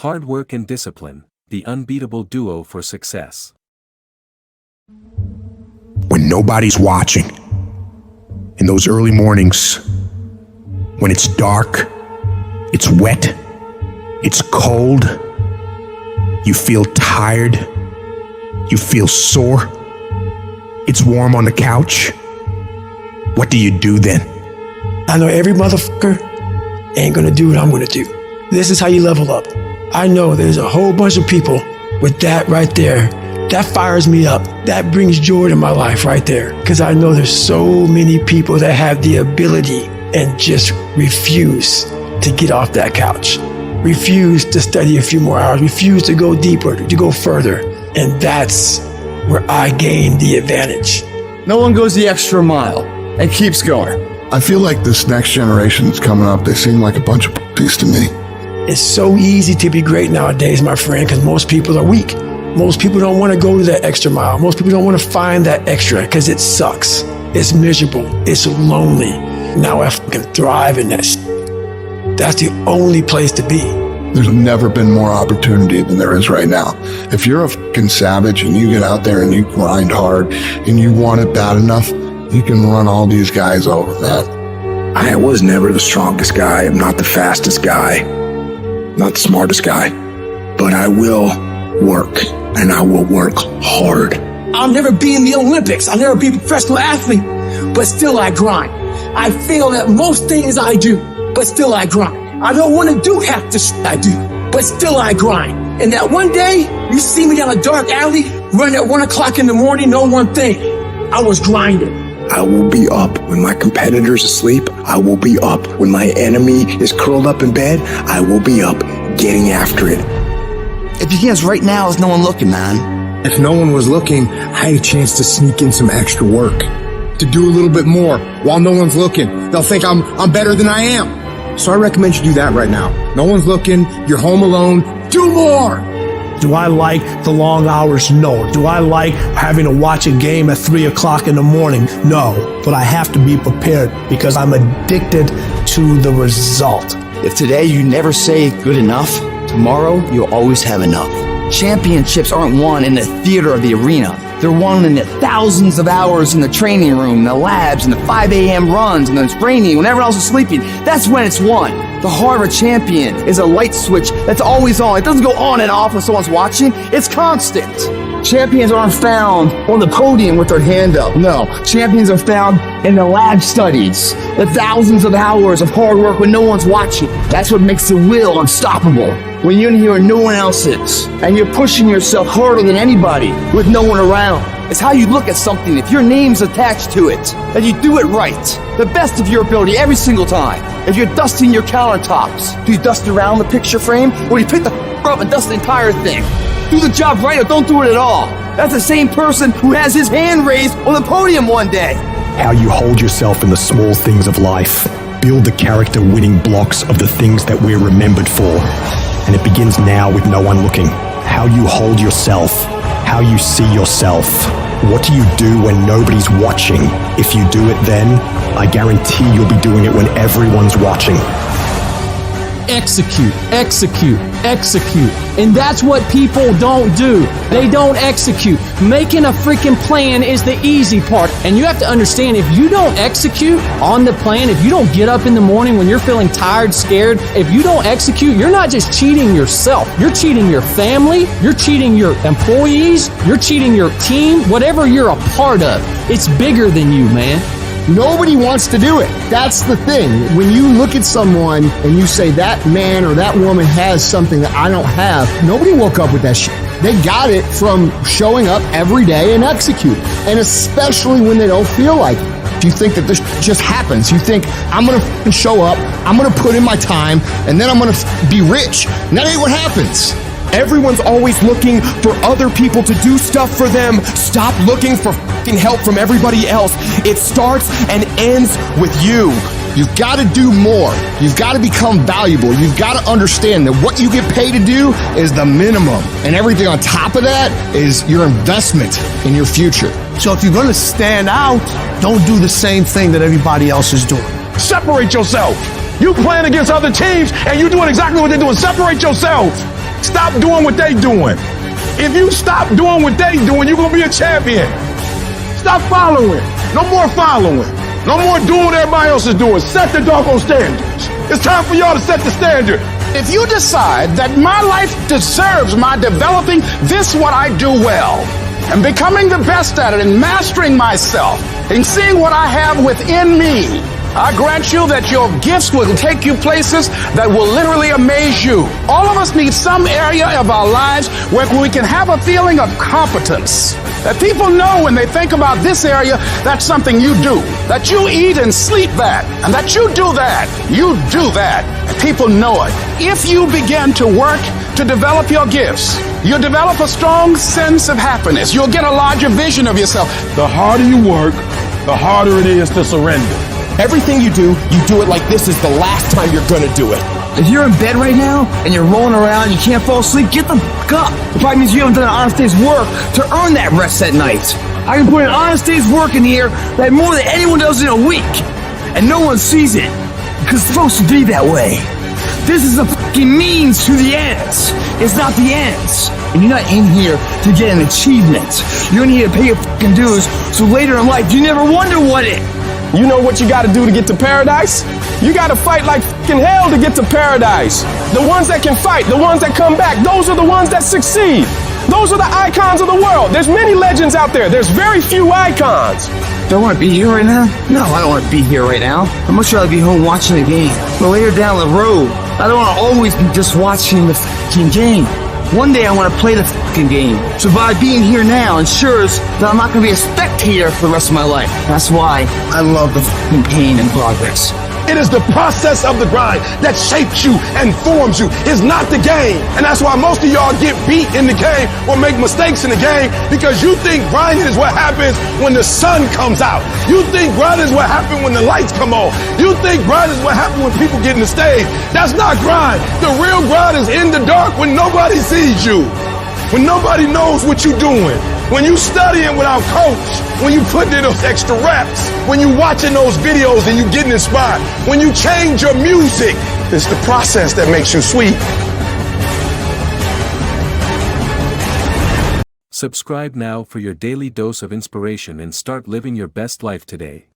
Hard work and discipline, the unbeatable duo for success. When nobody's watching, in those early mornings, when it's dark, it's wet, it's cold, you feel tired, you feel sore, it's warm on the couch, what do you do then? I know every motherfucker ain't gonna do what I'm gonna do. This is how you level up. I know there's a whole bunch of people with that right there. That fires me up. That brings joy to my life right there. Because I know there's so many people that have the ability and just refuse to get off that couch. Refuse to study a few more hours. Refuse to go deeper, to go further. And that's where I gain the advantage. No one goes the extra mile and keeps going. I feel like this next generation that's coming up, they seem like a bunch of puppies to me. It's so easy to be great nowadays, my friend, because most people are weak. Most people don't want to go to that extra mile. Most people don't want to find that extra because it sucks. It's miserable. It's lonely. Now I fucking thrive in that shit. That's the only place to be. There's never been more opportunity than there is right now. If you're a fucking savage and you get out there and you grind hard and you want it bad enough, you can run all these guys over, man. I was never the strongest guy. I'm not the fastest guy. Not the smartest guy. But I will work, and I will work hard. I'll never be in the Olympics. I'll never be a professional athlete, but still I grind. I fail at most things I do, but still I grind. I don't want to do half the shit I do, but still I grind. And that one day, you see me down a dark alley, run at 1 o'clock in the morning, know one thing. I was grinding. I will be up when my competitor's asleep. I will be up when my enemy is curled up in bed. I will be up getting after it. It begins right now with no one looking, man. If no one was looking, I had a chance to sneak in some extra work, to do a little bit more while no one's looking. They'll think I'm better than I am. So I recommend you do that right now. No one's looking, you're home alone, do more! Do I like the long hours? No. Do I like having to watch a game at 3 o'clock in the morning? No. But I have to be prepared because I'm addicted to the result. If today you never say good enough, tomorrow you'll always have enough. Championships aren't won in the theater or the arena. They're won in the thousands of hours in the training room, the labs, and the 5 a.m. runs, and the training when everyone else is sleeping. That's when it's won. The heart of a champion is a light switch that's always on. It doesn't go on and off when someone's watching. It's constant. Champions aren't found on the podium with their hand up. No, champions are found in the lab studies, the thousands of hours of hard work when no one's watching. That's what makes the will unstoppable. When you're in here and no one else is, and you're pushing yourself harder than anybody with no one around. It's how you look at something. If your name's attached to it, that you do it right, the best of your ability every single time. If you're dusting your countertops, do you dust around the picture frame, or do you pick the up and dust the entire thing? Do the job right or don't do it at all. That's the same person who has his hand raised on the podium one day. How you hold yourself in the small things of life. Build the character-winning blocks of the things that we're remembered for. And it begins now with no one looking. How you hold yourself. How you see yourself. What do you do when nobody's watching? If you do it then, I guarantee you'll be doing it when everyone's watching. Execute, execute, execute. And that's what people don't do. They don't execute. Making a freaking plan is the easy part. And you have to understand, if you don't execute on the plan, if you don't get up in the morning when you're feeling tired, scared, if you don't execute, you're not just cheating yourself. You're cheating your family. You're cheating your employees. You're cheating your team. Whatever you're a part of, it's bigger than you, man. Nobody wants to do it. That's the thing. When you look at someone and you say that man or that woman has something that I don't have, nobody woke up with that shit. They got it from showing up every day and execute. And especially when they don't feel like it. You think that this just happens. You think, I'm going to show up, I'm going to put in my time, and then I'm going to be rich. And that ain't what happens. Everyone's always looking for other people to do stuff for them. Stop looking for fucking help from everybody else. It starts and ends with you. You've got to do more. You've got to become valuable. You've got to understand that what you get paid to do is the minimum. And everything on top of that is your investment in your future. So if you're going to stand out, don't do the same thing that everybody else is doing. Separate yourself. You playing against other teams and you doing exactly what they're doing. Separate yourself. Stop doing what they doing. If you stop doing what they doing, you're gonna be a champion. Stop following. No more following. No more doing what everybody else is doing. Set the doggone standards. It's time for y'all to set the standard. If you decide that my life deserves my developing this what I do well, and becoming the best at it, and mastering myself, and seeing what I have within me, I grant you that your gifts will take you places that will literally amaze you. All of us need some area of our lives where we can have a feeling of competence. That people know when they think about this area, that's something you do. That you eat and sleep that. And that you do that. You do that. And people know it. If you begin to work to develop your gifts, you'll develop a strong sense of happiness. You'll get a larger vision of yourself. The harder you work, the harder it is to surrender. Everything you do it like this is the last time you're gonna do it. If you're in bed right now and you're rolling around, you can't fall asleep, get the fuck up. It probably means you haven't done an honest day's work to earn that rest at night. I can put an honest day's work in the air that more than anyone does in a week. And no one sees it. Because it's supposed to be that way. This is a fucking means to the ends. It's not the ends. And you're not in here to get an achievement. You're in here to pay your fucking dues so later in life you never wonder what it. You know what you gotta do to get to paradise? You gotta fight like fucking hell to get to paradise. The ones that can fight, the ones that come back, those are the ones that succeed. Those are the icons of the world. There's many legends out there. There's very few icons. Do I want to be here right now? No, I don't want to be here right now. I'd much rather be home watching the game. But later down the road, I don't want to always be just watching the fucking game. One day I want to play the fucking game. So by being here now ensures that I'm not going to be a spectator for the rest of my life. That's why I love the fucking pain and progress. It is the process of the grind that shapes you and forms you. It's not the game. And that's why most of y'all get beat in the game or make mistakes in the game, because you think grinding is what happens when the sun comes out. You think grinding is what happens when the lights come on. You think grinding is what happens when people get in the stage. That's not grind. The real grind is in the dark when nobody sees you, when nobody knows what you're doing. When you studying without coach, when you putting in those extra reps, when you watching those videos and you getting inspired, when you change your music, it's the process that makes you sweet. Subscribe now for your daily dose of inspiration and start living your best life today.